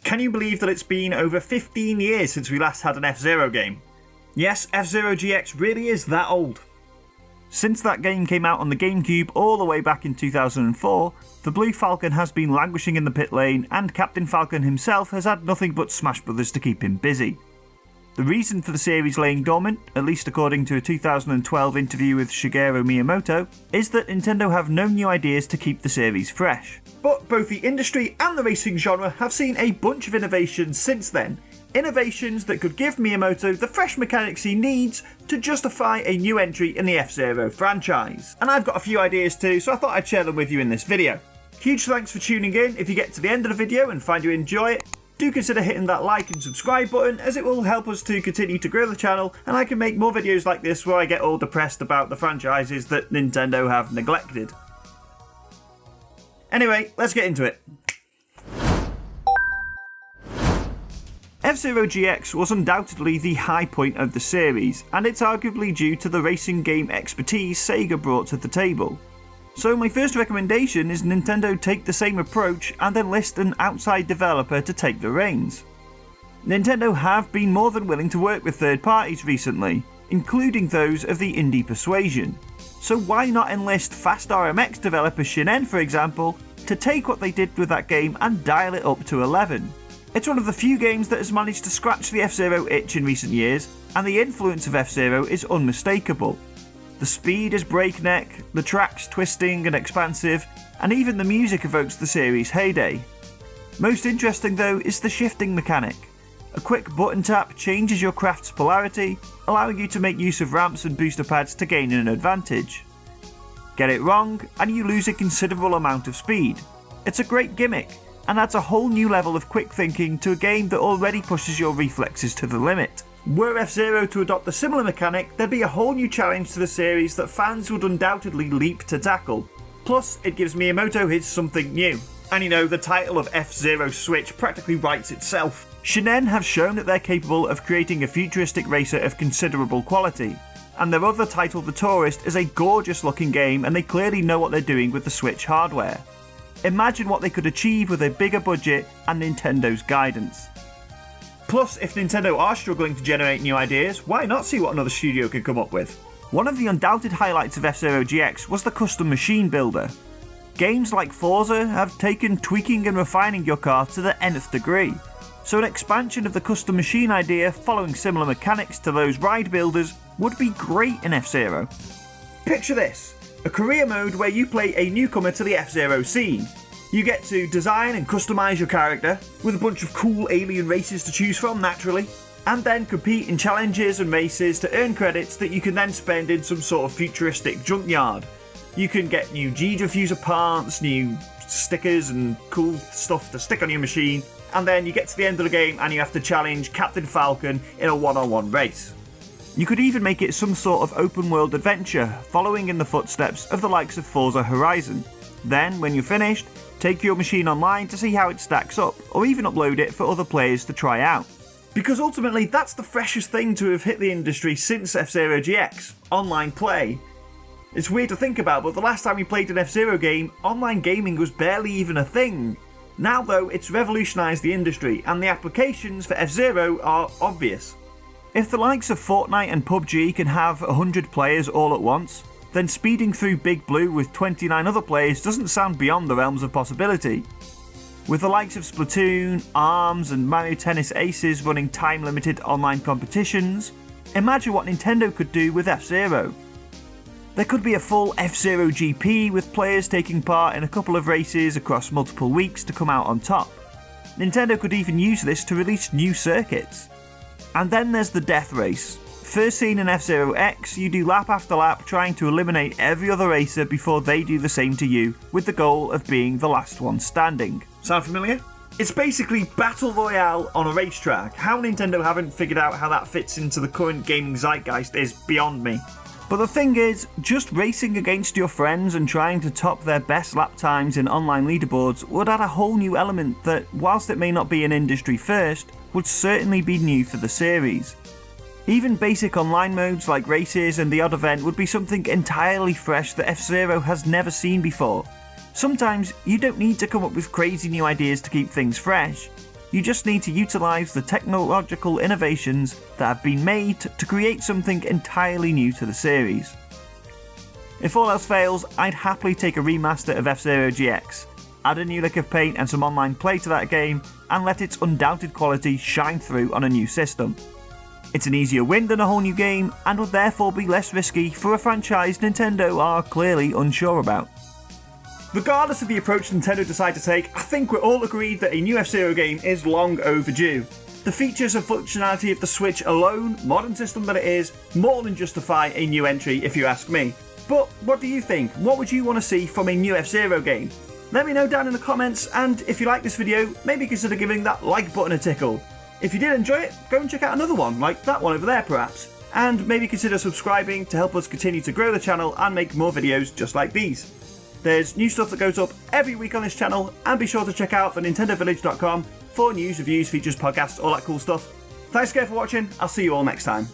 Can you believe that it's been over 15 years since we last had an F-Zero game? Yes, F-Zero GX really is that old. Since that game came out on the GameCube all the way back in 2004, the Blue Falcon has been languishing in the pit lane, and Captain Falcon himself has had nothing but Smash Brothers to keep him busy. The reason for the series laying dormant, at least according to a 2012 interview with Shigeru Miyamoto, is that Nintendo have no new ideas to keep the series fresh. But both the industry and the racing genre have seen a bunch of innovations since then. Innovations that could give Miyamoto the fresh mechanics he needs to justify a new entry in the F-Zero franchise. And I've got a few ideas too, so I thought I'd share them with you in this video. Huge thanks for tuning in. If you get to the end of the video and find you enjoy it, do consider hitting that like and subscribe button, as it will help us to continue to grow the channel and I can make more videos like this where I get all depressed about the franchises that Nintendo have neglected. Anyway, let's get into it. F-Zero GX was undoubtedly the high point of the series, and it's arguably due to the racing game expertise Sega brought to the table. So my first recommendation is Nintendo take the same approach and enlist an outside developer to take the reins. Nintendo have been more than willing to work with third parties recently, including those of the indie persuasion. So why not enlist Fast RMX developer Shinen, for example, to take what they did with that game and dial it up to 11. It's one of the few games that has managed to scratch the F-Zero itch in recent years, and the influence of F-Zero is unmistakable. The speed is breakneck, the tracks twisting and expansive, and even the music evokes the series' heyday. Most interesting though is the shifting mechanic. A quick button tap changes your craft's polarity, allowing you to make use of ramps and booster pads to gain an advantage. Get it wrong, and you lose a considerable amount of speed. It's a great gimmick, and adds a whole new level of quick thinking to a game that already pushes your reflexes to the limit. Were F-Zero to adopt a similar mechanic, there'd be a whole new challenge to the series that fans would undoubtedly leap to tackle. Plus, it gives Miyamoto his something new. And you know, the title of F-Zero Switch practically writes itself. Shinen have shown that they're capable of creating a futuristic racer of considerable quality. And their other title, The Tourist, is a gorgeous looking game, and they clearly know what they're doing with the Switch hardware. Imagine what they could achieve with a bigger budget and Nintendo's guidance. Plus, if Nintendo are struggling to generate new ideas, why not see what another studio can come up with? One of the undoubted highlights of F-Zero GX was the custom machine builder. Games like Forza have taken tweaking and refining your car to the nth degree, so an expansion of the custom machine idea following similar mechanics to those ride builders would be great in F-Zero. Picture this, a career mode where you play a newcomer to the F-Zero scene. You get to design and customise your character, with a bunch of cool alien races to choose from naturally, and then compete in challenges and races to earn credits that you can then spend in some sort of futuristic junkyard. You can get new G-diffuser parts, new stickers and cool stuff to stick on your machine, and then you get to the end of the game and you have to challenge Captain Falcon in a one-on-one race. You could even make it some sort of open world adventure, following in the footsteps of the likes of Forza Horizon. Then, when you're finished, take your machine online to see how it stacks up, or even upload it for other players to try out. Because ultimately that's the freshest thing to have hit the industry since F-Zero GX, online play. It's weird to think about, but the last time we played an F-Zero game, online gaming was barely even a thing. Now though, it's revolutionised the industry, and the applications for F-Zero are obvious. If the likes of Fortnite and PUBG can have 100 players all at once, then speeding through Big Blue with 29 other players doesn't sound beyond the realms of possibility. With the likes of Splatoon, ARMS and Mario Tennis Aces running time-limited online competitions, imagine what Nintendo could do with F-Zero. There could be a full F-Zero GP with players taking part in a couple of races across multiple weeks to come out on top. Nintendo could even use this to release new circuits. And then there's the Death Race. First seen in F-Zero X, you do lap after lap trying to eliminate every other racer before they do the same to you, with the goal of being the last one standing. Sound familiar? It's basically Battle Royale on a racetrack. How Nintendo haven't figured out how that fits into the current gaming zeitgeist is beyond me. But the thing is, just racing against your friends and trying to top their best lap times in online leaderboards would add a whole new element that, whilst it may not be an industry first, would certainly be new for the series. Even basic online modes like races and the odd event would be something entirely fresh that F-Zero has never seen before. Sometimes you don't need to come up with crazy new ideas to keep things fresh. You just need to utilise the technological innovations that have been made to create something entirely new to the series. If all else fails, I'd happily take a remaster of F-Zero GX, add a new lick of paint and some online play to that game, and let its undoubted quality shine through on a new system. It's an easier win than a whole new game, and would therefore be less risky for a franchise Nintendo are clearly unsure about. Regardless of the approach Nintendo decide to take, I think we're all agreed that a new F-Zero game is long overdue. The features and functionality of the Switch alone, modern system that it is, more than justify a new entry if you ask me. But what do you think? What would you want to see from a new F-Zero game? Let me know down in the comments, and if you like this video, maybe consider giving that like button a tickle. If you did enjoy it, go and check out another one, like that one over there perhaps. And maybe consider subscribing to help us continue to grow the channel and make more videos just like these. There's new stuff that goes up every week on this channel, and be sure to check out the NintendoVillage.com for news, reviews, features, podcasts, all that cool stuff. Thanks again for watching, I'll see you all next time.